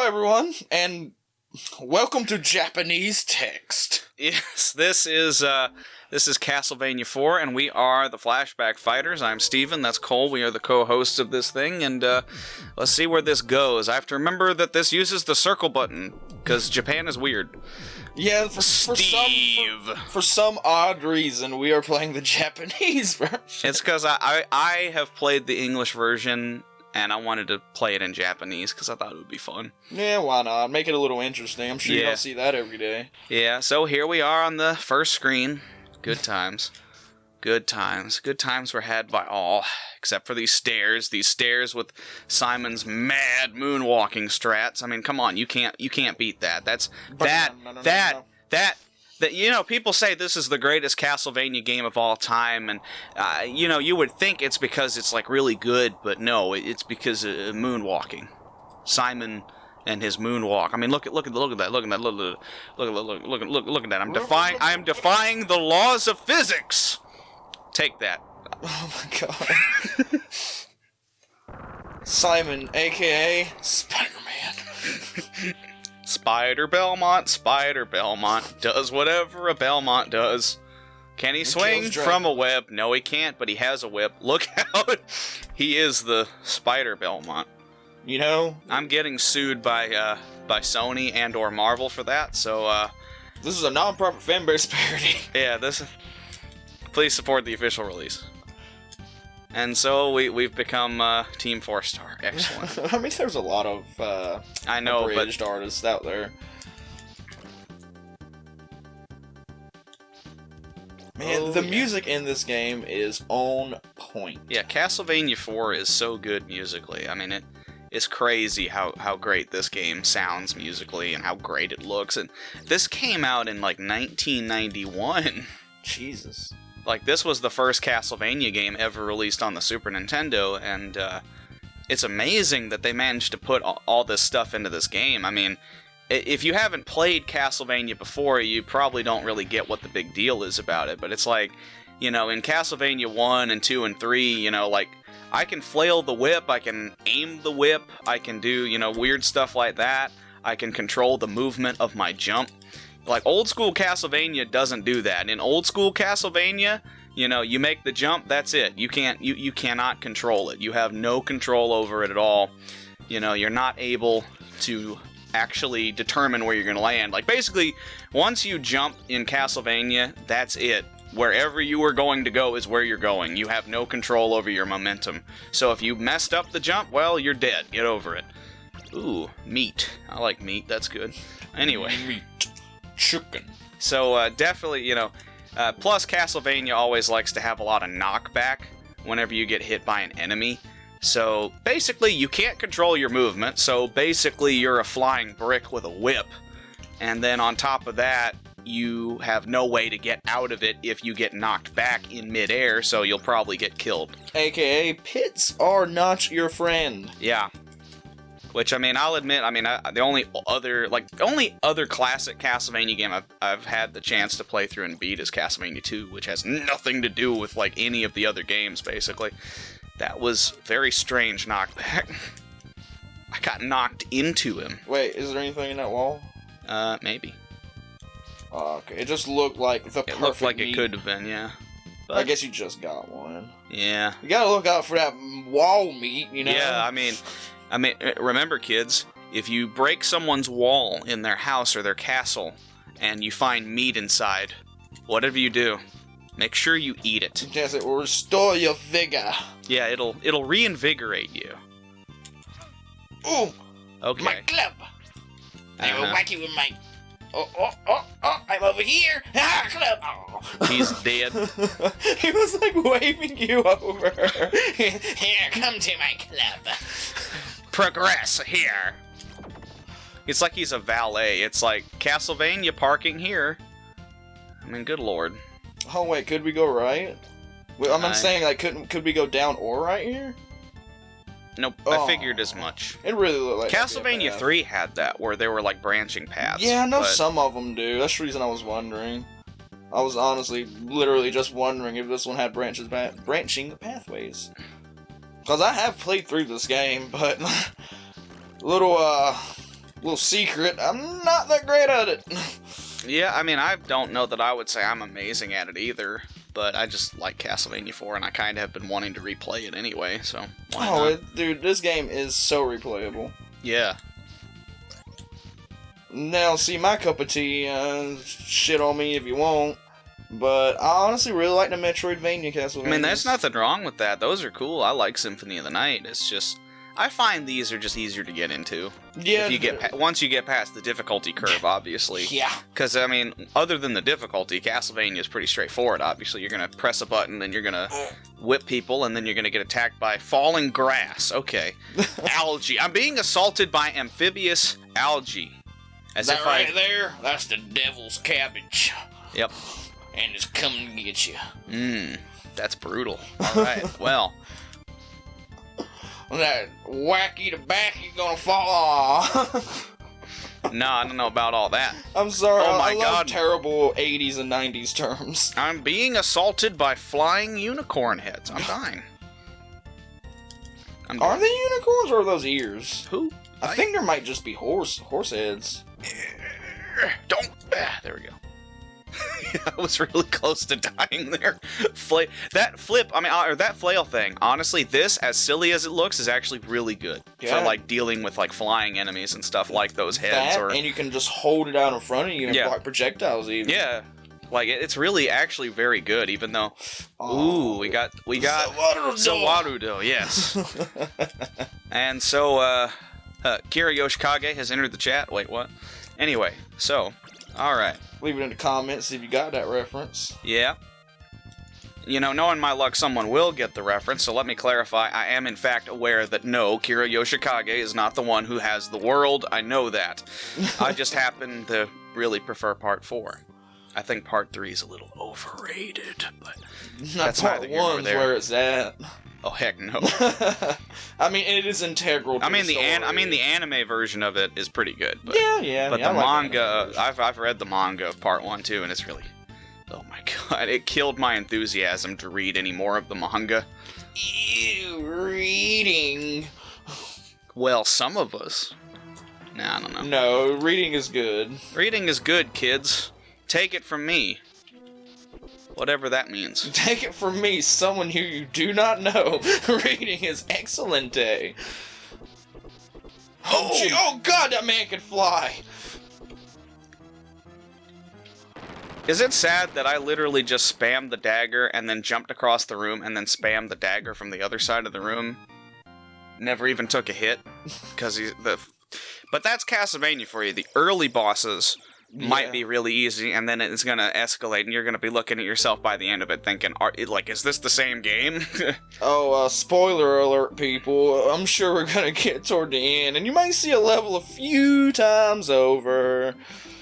everyone, and welcome to Japanese Text. Yes, this is Castlevania 4, and we are the Flashback Fighters. I'm Steven, that's Cole, we are the co-hosts of this thing, and let's see where this goes. I have to remember that this uses the circle button, because Japan is weird. Yeah, for some odd reason, we are playing the Japanese version. It's because I have played the English version, and I wanted to play it in Japanese, because I thought it would be fun. Yeah, why not? Make it a little interesting. I'm sure you don't see that every day. Yeah, so here we are on the first screen. Good times. Good times. Good times were had by all, except for these stairs. These stairs with Simon's mad moonwalking strats. I mean, come on, you can't beat that. You know, people say this is the greatest Castlevania game of all time, and you know, you would think it's because it's like really good, but no, it's because of moonwalking. Simon and his moonwalk. I mean, look at that. Look at that. I'm defying the laws of physics. Take that. Oh my god. Simon, aka Spider-Man. Spider Belmont does whatever a Belmont does. Can he swing from a web? No, he can't, but he has a whip. Look out. He is the Spider Belmont. You know, I'm getting sued by Sony and or Marvel for that, so this is a non-profit fan-based parody. Yeah, please support the official release. And so we've become Team 4-Star. Excellent. I mean, there's a lot of I know, abridged artists out there. Man, the music in this game is on point. Yeah, Castlevania 4 is so good musically. I mean, it's crazy how great this game sounds musically and how great it looks. And this came out in like 1991. Jesus. Like, this was the first Castlevania game ever released on the Super Nintendo, and it's amazing that they managed to put all this stuff into this game. I mean, if you haven't played Castlevania before, you probably don't really get what the big deal is about it, but it's like, you know, in Castlevania 1 and 2 and 3, you know, like, I can flail the whip, I can aim the whip, I can do, you know, weird stuff like that, I can control the movement of my jump. Like, old school Castlevania doesn't do that. In old school Castlevania, you know, you make the jump, that's it. You cannot control it. You have no control over it at all. You know, you're not able to actually determine where you're going to land. Like, basically, once you jump in Castlevania, that's it. Wherever you are going to go is where you're going. You have no control over your momentum. So if you messed up the jump, well, you're dead. Get over it. Ooh, meat. I like meat. That's good. Anyway. Meat. Chicken. So, definitely, you know, plus Castlevania always likes to have a lot of knockback whenever you get hit by an enemy. So, basically, you can't control your movement, so basically you're a flying brick with a whip. And then on top of that, you have no way to get out of it if you get knocked back in midair, so you'll probably get killed. AKA, pits are not your friend. Yeah. Which, I mean, I'll admit, I mean, the only other classic Castlevania game I've had the chance to play through and beat is Castlevania 2, which has nothing to do with, like, any of the other games, basically. That was very strange knockback. I got knocked into him. Wait, is there anything in that wall? Maybe. Oh, okay. It just looked like the perfect It looked like meat. It could have been, yeah. But I guess you just got one. Yeah. You gotta look out for that wall meat, you know? Yeah, I mean, remember, kids, if you break someone's wall in their house or their castle, and you find meat inside, whatever you do, make sure you eat it. Yes, it will restore your vigor. Yeah, it'll reinvigorate you. Ooh! Okay. My club! I will whack you with my... Oh, I'm over here! Ah, club! Oh. He's dead. He was like waving you over. Here, come to my club. Progress here. It's like he's a valet. It's like Castlevania parking here. I mean, good lord. Oh wait, could we go right? I'm not saying like could we go down or right here? Nope, I figured as much. It really looked like Castlevania 3 had that, where there were like branching paths. Yeah, I know some of them do. That's the reason I was wondering. I was honestly, literally just wondering if this one had branching pathways. Because I have played through this game, but little Little secret, I'm not that great at it. Yeah, I mean, I don't know that I would say I'm amazing at it either, but I just like Castlevania 4, and I kind of have been wanting to replay it anyway, so why not? Dude, this game is so replayable. Yeah. Now, see, my cup of tea, shit on me if you want, but I honestly really like the Metroidvania Castlevania. I mean, there's nothing wrong with that. Those are cool. I like Symphony of the Night. It's just, I find these are just easier to get into. Yeah. If you get once you get past the difficulty curve, obviously. Yeah. Because, I mean, other than the difficulty, Castlevania is pretty straightforward, obviously. You're going to press a button, and you're going to whip people, and then you're going to get attacked by falling grass. Okay. Algae. I'm being assaulted by amphibious algae. As that if right there, that's the devil's cabbage. Yep. And it's coming to get you. That's brutal. Alright, well. That wacky tobacco gonna fall. No, I don't know about all that. I'm sorry, Oh my I love God. terrible 80s and 90s terms. I'm being assaulted by flying unicorn heads. I'm dying. Are they unicorns or are those ears? Who? I think there might just be horse heads. Don't. There we go. I was really close to dying there. That flip, I mean, or that flail thing. Honestly, this, as silly as it looks, is actually really good for like dealing with like flying enemies and stuff like those heads. And you can just hold it out in front of you and block projectiles even. Yeah. Like it's really actually very good, even though. Ooh, we got Sawarudo, yes. And so Kira Yoshikage has entered the chat. Wait, what? Anyway, so alright. Leave it in the comments if you got that reference. Yeah. You know, knowing my luck, someone will get the reference, so let me clarify. I am, in fact, aware that no, Kira Yoshikage is not the one who has the world. I know that. I just happen to really prefer Part 4. I think Part 3 is a little overrated, but that's Part 1's where it's at. Oh, heck no. I mean, it is integral to the story. The anime version of it is pretty good. But, yeah. But the manga, I've read the manga of Part 1 too, and it's really, oh my god, it killed my enthusiasm to read any more of the manga. Ew, reading. Well, some of us. Nah, I don't know. No, reading is good. Reading is good, kids. Take it from me. Whatever that means. Take it from me, someone who you do not know. Reading is excellent. Oh god, that man can fly! Is it sad that I literally just spammed the dagger and then jumped across the room and then spammed the dagger from the other side of the room? Never even took a hit? But that's Castlevania for you. The early bosses might be really easy, and then it's gonna escalate, and you're gonna be looking at yourself by the end of it thinking, is this the same game? Spoiler alert, people. I'm sure we're gonna get toward the end, and you might see a level a few times over.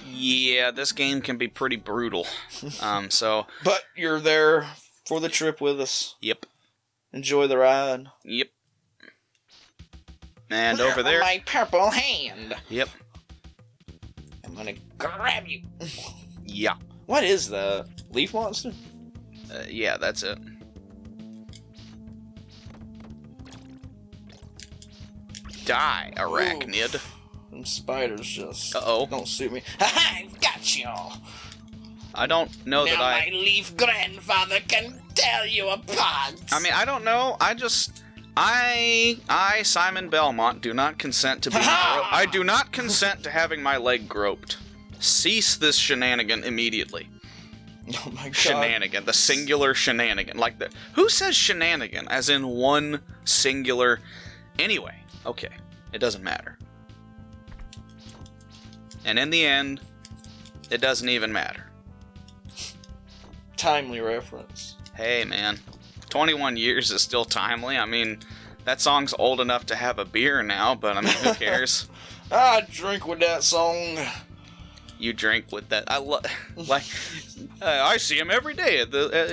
Yeah, this game can be pretty brutal. But you're there for the trip with us. Yep. Enjoy the ride. Yep. And over there... my purple hand. Yep. I'm gonna grab you. Yeah. What is that? Leaf monster? Yeah, that's it. Die, arachnid. Them spiders just don't suit me. Ha-ha, I've got you! I don't know that my leaf grandfather can tell you apart! I mean, I don't know. I, Simon Belmont, do not consent to being I do not consent to having my leg groped. Cease this shenanigan immediately. Oh my god. Shenanigan. The singular shenanigan. Who says shenanigan? As in one singular... Anyway, okay. It doesn't matter. And in the end, it doesn't even matter. Timely reference. Hey, man. 21 years is still timely. I mean, that song's old enough to have a beer now, but I mean, who cares? I drink with that song. You drink with that. I see him every day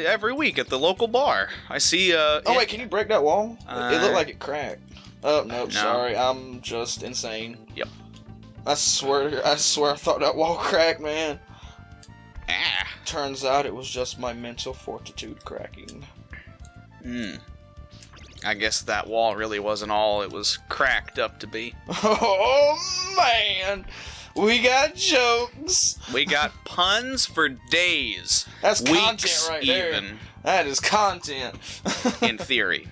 every week at the local bar. I see. Wait, can you break that wall? It looked like it cracked. Oh no, sorry, I'm just insane. Yep. I swear, I thought that wall cracked, man. Ah. Turns out it was just my mental fortitude cracking. I guess that wall really wasn't all it was cracked up to be. Oh, man. We got jokes. We got puns for days. That's weeks content right there. even. That is content. In theory.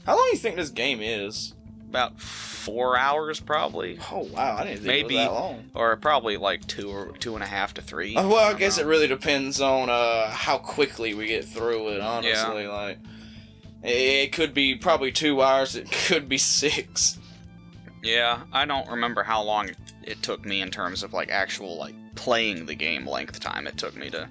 How long do you think this game is? About 4 hours, probably. Oh, wow. I didn't think Maybe, it was that long. or probably like 2.5 to 3. Well, I guess it really depends on how quickly we get through it, honestly. Yeah. Like, it could be probably 2 hours, it could be 6. Yeah, I don't remember how long it took me in terms of like actual like playing the game length time it took me to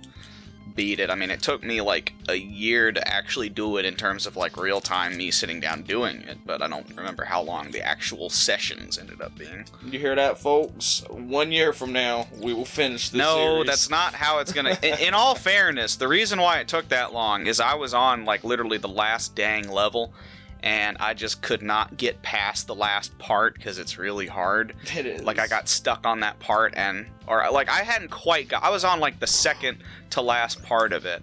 beat it. I mean, it took me like a year to actually do it in terms of like real time me sitting down doing it, but I don't remember how long the actual sessions ended up being. You hear that, folks? 1 year from now, we will finish this No, series. that's not how it's gonna... in all fairness, the reason why it took that long is I was on like literally the last dang level, and I just could not get past the last part because it's really hard. It is. Like, I got stuck on that part, or like I hadn't quite got... I was on like the second to last part of it,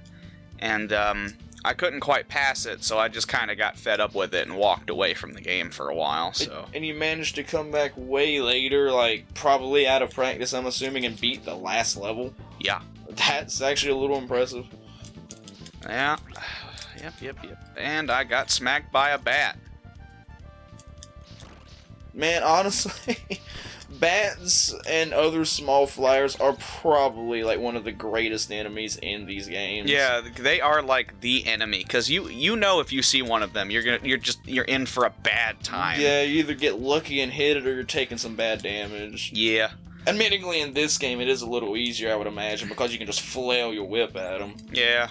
and I couldn't quite pass it, so I just kind of got fed up with it and walked away from the game for a while, so... And you managed to come back way later, like, probably out of practice, I'm assuming, and beat the last level? Yeah. That's actually a little impressive. Yeah. Yep. And I got smacked by a bat. Man, honestly, bats and other small flyers are probably, like, one of the greatest enemies in these games. Yeah, they are like the enemy, because you know if you see one of them, you're in for a bad time. Yeah, you either get lucky and hit it, or you're taking some bad damage. Yeah. Admittingly, in this game, it is a little easier, I would imagine, because you can just flail your whip at them. Yeah.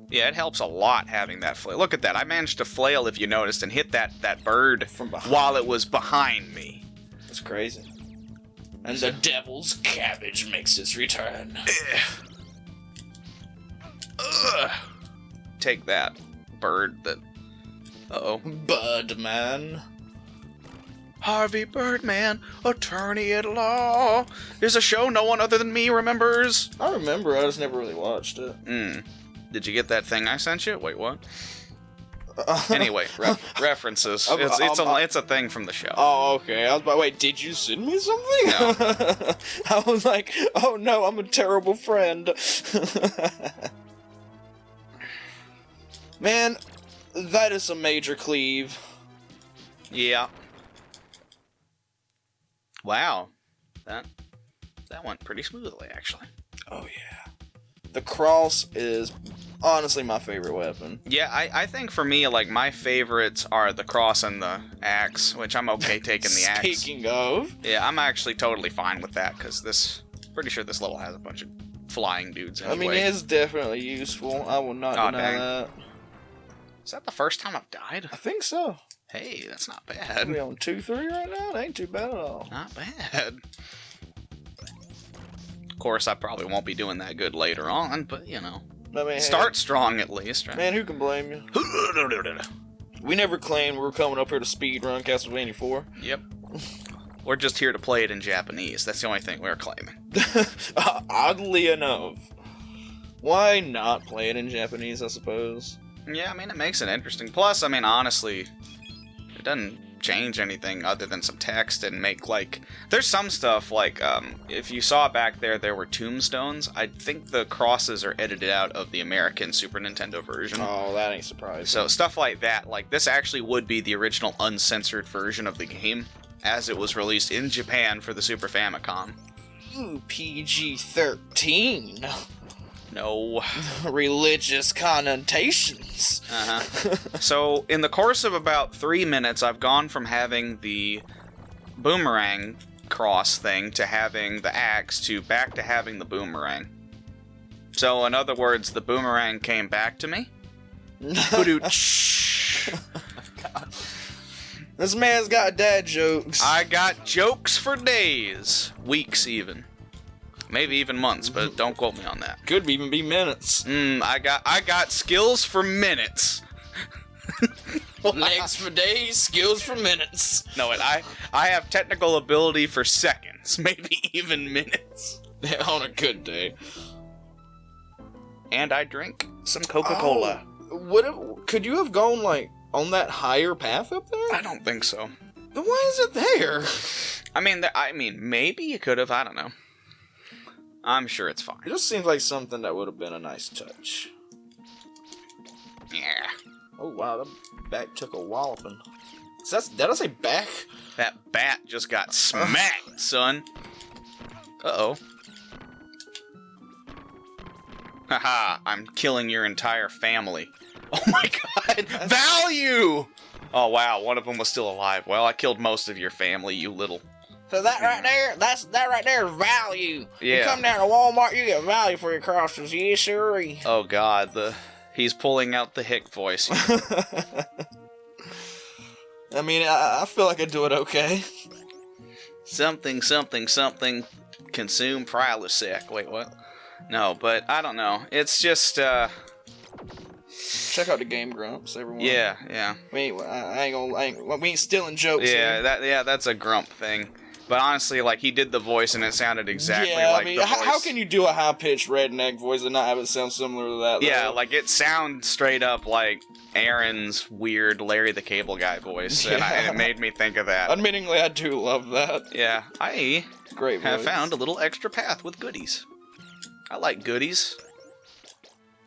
Yeah, it helps a lot having that flail. Look at that. I managed to flail, if you noticed, and hit that bird From behind. while it was behind me. That's crazy. And the devil's cabbage makes its return. Ugh. Take that, bird that... Uh-oh. Birdman. Harvey Birdman, attorney at law, is a show no one other than me remembers. I remember, I just never really watched it. Did you get that thing I sent you? Wait, what? Anyway, references. It's a thing from the show. Oh, okay. I was about, wait, did you send me something? No. I was like, oh no, I'm a terrible friend. Man, that is a major cleave. Yeah. Wow. That went pretty smoothly, actually. Oh yeah. The cross is honestly my favorite weapon. Yeah, I think for me, like, my favorites are the cross and the axe, which I'm okay taking the axe. Speaking of... Yeah, I'm actually totally fine with that, because pretty sure this level has a bunch of flying dudes anyway. I mean, it's definitely useful. I will not deny dang. that. Is that the first time I've died? I think so. Hey, that's not bad. We on 2-3 right now? That ain't too bad at all. Not bad. Of course, I probably won't be doing that good later on, but, you know. I mean, Start strong, at least, right? Man, who can blame you? We never claimed we were coming up here to speedrun Castlevania 4. Yep. We're just here to play it in Japanese. That's the only thing we're claiming. Oddly enough. Why not play it in Japanese, I suppose? Yeah, I mean, it makes it interesting. Plus, I mean, honestly, it doesn't change anything other than some text and make, like... There's some stuff, like, if you saw back there were tombstones. I think the crosses are edited out of the American Super Nintendo version. Oh, that ain't surprising. So, stuff like that. Like, this actually would be the original uncensored version of the game, as it was released in Japan for the Super Famicom. Ooh, PG-13. No. Religious connotations. So, in the course of about 3 minutes, I've gone from having the boomerang cross thing to having the axe to back to having the boomerang. So, in other words, the boomerang came back to me. This man's got dad jokes. I got jokes for days. Weeks, even. Maybe even months, but don't quote me on that. Could even be minutes. I got skills for minutes. Legs for days, skills for minutes. No, I have technical ability for seconds, maybe even minutes. On a good day. And I drink Some Coca-Cola. Could you have gone, like, on that higher path up there? I don't think so. Then why is it there? I mean, maybe you could have. I don't know. I'm sure it's fine. It just seems like something that would have been a nice touch. Yeah. Oh, wow, that back took a walloping. Did I say back? That bat just got smacked, son. Uh-oh. Haha, I'm killing your entire family. Oh my god, value! Oh wow, one of them was still alive. Well, I killed most of your family, you little... So that right there is value. Yeah. You come down to Walmart, you get value for your crosses. Yes, sirree. Oh god, he's pulling out the hick voice. I mean, I feel like I do it okay. Something, consume Prilosec. Wait, what? No, but I don't know. It's just, Check out the Game Grumps, everyone. Yeah. We ain't stealing jokes here. That's a grump thing. But honestly, like, he did the voice and it sounded exactly like the voice. How can you do a high-pitched redneck voice and not have it sound similar to that? Yeah, though? like, it sounds straight up like Aaron's weird Larry the Cable Guy voice, and it made me think of that. Admittingly, I do love that. Yeah, I Great have voice. found a little extra path with goodies. I like goodies.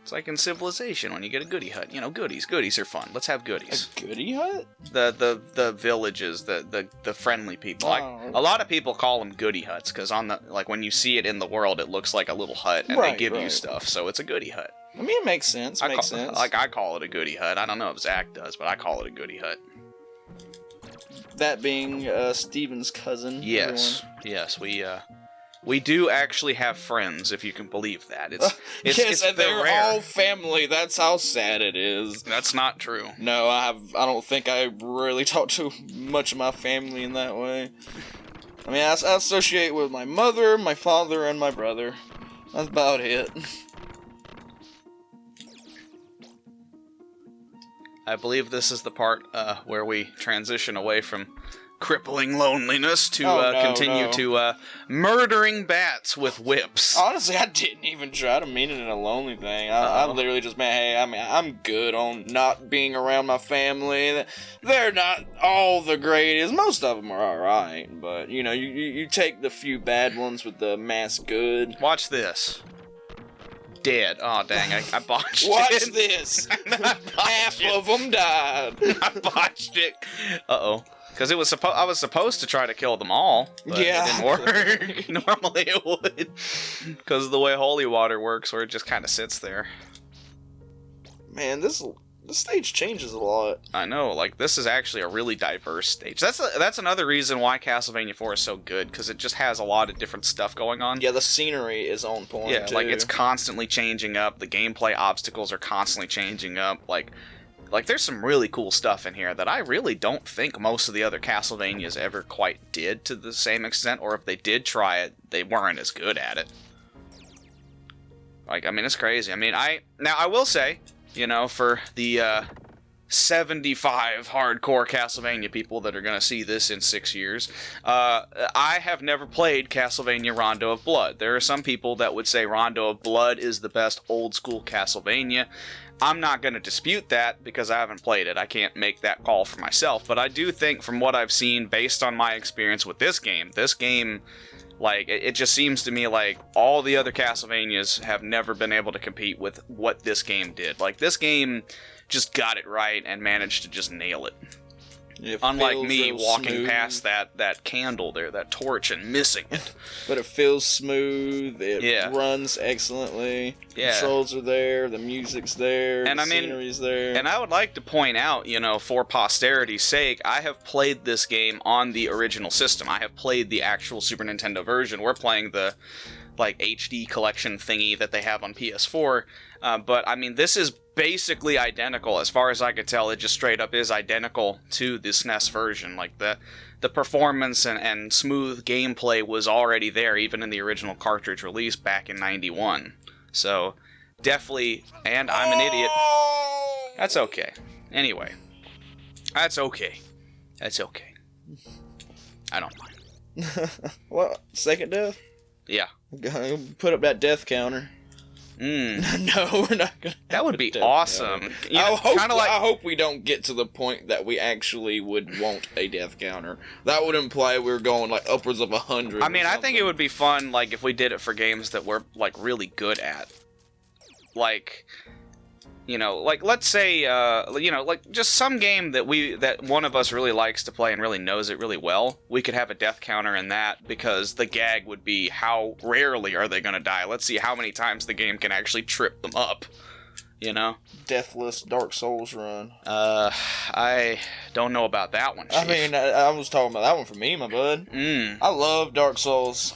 It's like in Civilization when you get a goodie hut. You know, goodies are fun. Let's have goodies. A goodie hut? The villages, the friendly people. Oh. Like, a lot of people call them goodie huts because when you see it in the world, it looks like a little hut and they give you stuff. So it's a goodie hut. I mean, it makes sense. I call it a goodie hut. I don't know if Zach does, but I call it a goodie hut. That being Steven's cousin. Yes, we do actually have friends, if you can believe that. It's they're rare. all family. That's how sad it is. That's not true. No, I don't think I really talk to much of my family in that way. I mean, I associate with my mother, my father, and my brother. That's about it. I believe this is the part where we transition away from crippling loneliness to continue to murdering bats with whips. Honestly, I didn't even try to mean it in a lonely thing. I literally just meant, hey, I mean, I'm good on not being around my family. They're not all the greatest. Most of them are alright, but, you know, you take the few bad ones with the mass good. Watch this. Dead. Oh, dang, I botched it. Watch this. Half of them died. I botched it. Uh-oh. Because I was supposed to try to kill them all, but it didn't work. Normally it would. Because of the way holy water works, where it just kind of sits there. Man, this stage changes a lot. I know, like, this is actually a really diverse stage. That's another reason why Castlevania 4 is so good, because it just has a lot of different stuff going on. Yeah, the scenery is on point, yeah, too. like, it's constantly changing up. The gameplay obstacles are constantly changing up. Like, there's some really cool stuff in here that I really don't think most of the other Castlevanias ever quite did to the same extent, or if they did try it, they weren't as good at it. Like, I mean, it's crazy. I mean, I will say, you know, for the 75 hardcore Castlevania people that are going to see this in 6 years, I have never played Castlevania Rondo of Blood. There are some people that would say Rondo of Blood is the best old-school Castlevania. I'm not going to dispute that because I haven't played it. I can't make that call for myself. But I do think from what I've seen, based on my experience with this game, like, it just seems to me like all the other Castlevanias have never been able to compete with what this game did. Like, this game just got it right and managed to just nail it. Unlike me walking past that candle there, that torch, and missing it. But it feels smooth, it runs excellently, controls are there, the music's there, the scenery's there. And I would like to point out, you know, for posterity's sake, I have played this game on the original system. I have played the actual Super Nintendo version. We're playing the, like, HD collection thingy that they have on PS4. But, I mean, this is basically identical. As far as I could tell, it just straight up is identical to the SNES version. Like, the performance and smooth gameplay was already there, even in the original cartridge release back in '91. So, definitely, and I'm an idiot. That's okay. Anyway. That's okay. That's okay. I don't mind. What? Second death? Yeah. Put up that death counter. No, we're not gonna. That would be awesome. I hope we don't get to the point that we actually would want a death counter. That would imply we're going like upwards of 100. I mean, I think it would be fun, like, if we did it for games that we're like really good at. Like, you know, like let's say, you know, like just some game that one of us really likes to play and really knows it really well. We could have a death counter in that because the gag would be how rarely are they gonna die. Let's see how many times the game can actually trip them up. You know, Deathless Dark Souls run. I don't know about that one, Chief. I mean, I was talking about that one for me, my bud. I love Dark Souls.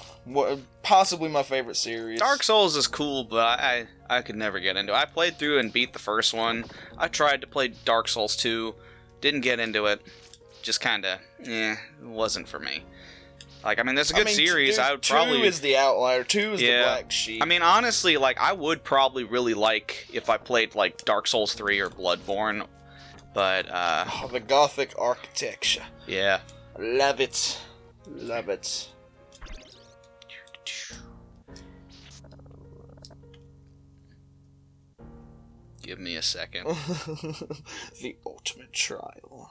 Possibly my favorite series. Dark Souls is cool, but I could never get into it. I played through and beat the first one. I tried to play Dark Souls 2, didn't get into it. Just kinda, it wasn't for me. Like, I mean, that's a good series. I would probably... 2 is the outlier. 2 is the black sheep. I mean, honestly, like, I would probably really like if I played, like, Dark Souls 3 or Bloodborne, but, Oh, the Gothic architecture. Yeah. Love it. Love it. Give me a second. The ultimate trial.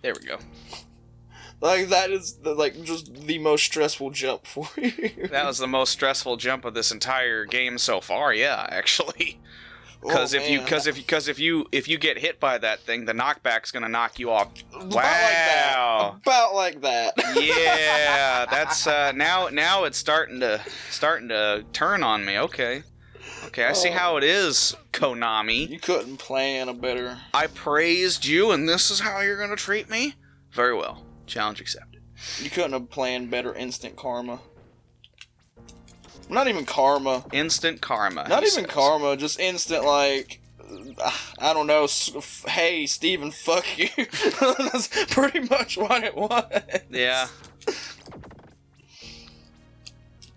There we go. Like, that is, like, just the most stressful jump for you. That was the most stressful jump of this entire game so far, yeah, actually. Because if you get hit by that thing, the knockback's gonna knock you off. Wow. About like that. Yeah, that's now it's starting to turn on me. Okay, I see how it is, Konami. You couldn't plan a better. I praised you, and this is how you're gonna treat me? Very well. Challenge accepted. You couldn't have planned better instant karma. Not even karma. Instant karma. Not even karma, just instant, like, I don't know, hey, Steven, fuck you. That's pretty much what it was. Yeah.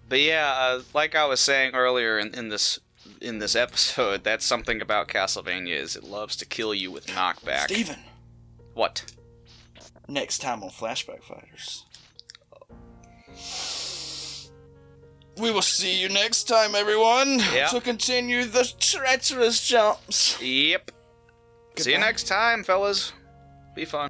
But yeah, like I was saying earlier in this episode, that's something about Castlevania is it loves to kill you with knockback. Steven. What? Next time on Flashback Fighters. We will see you next time, everyone, to continue the treacherous jumps. Yep. Goodbye. See you next time, fellas. Be fun.